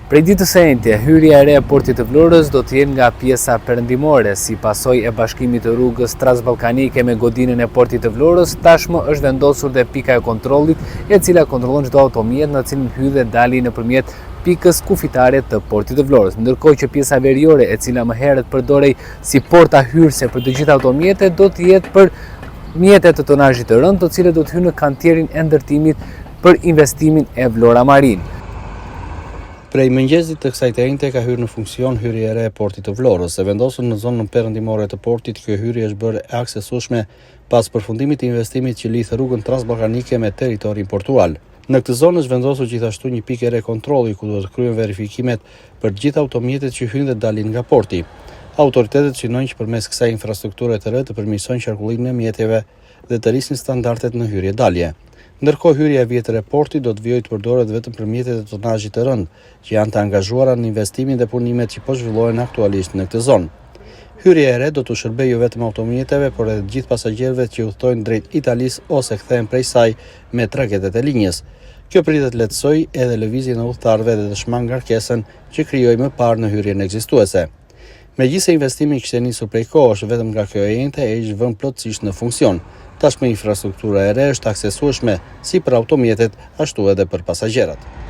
Prej ditës së njëjtë, hyrja e re e portit të Vlorës do të jenë nga pjesa perëndimore, si pasojë e bashkimit të rrugës transballkanike me godinën e portit të Vlorës. Tashmë është vendosur dhe pika e kontrollit, e cila kontrollon çdo automjet në cilin hyj dhe dali nëpërmjet pikës kufitare të portit të Vlorës, ndërkohë që pjesa veriore, e cila më herët përdorej si porta hyrëse për të gjitha automjetet, do të jetë për mjetet të tonazhit të rënd, të cilët do të hyjnë në kantierin e ndërtimit për investimin e Vlora Marine. Prej mëngjesit të kësaj të njëjte ka hyrë në funksion hyrja e re e portit të Vlorës. E vendosur në zonën perëndimore të portit, kjo hyrje është bërë e aksesueshme pas përfundimit të investimit që lidh rrugën transballkanike me territorin portual. Në këtë zonë është vendosur gjithashtu një pikë e re kontrolli ku do të kryhen verifikimet për të gjitha automjetet që hyjnë dhe dalin nga porti. Autoritetet synojnë që përmes kësaj infrastrukture të re të përmirësojnë qarkullimin e mjeteve dhe të rrisin standardet në hyrje-dalje. Ndërkohë hyrja e vjetër e portit do të vijojë të përdoret vetëm për mjetet e tonazhit të rënd, që janë të angazhuara në investimin dhe punimet që po zhvillohen aktualisht në këtë zonë. Hyrja e re do të shërbejë jo vetëm automjeteve, por edhe të gjithë pasagjerëve që udhtojnë drejt Italisë ose kthehen prej saj me tragetet e linjës. Kjo pritet lehtësoj edhe lëvizjen e udhëtarëve dhe të shmang ngarkesën që krijoi më parë në hyrjen ekzistuese. Megjithëse investimi kishte nisur prej kohësh, vetëm nga kjo e njëjtë e ishte vënë plotësisht në funksion. Tashmë infrastruktura e re është aksesueshme si për automjetet, ashtu edhe për pasagjerët.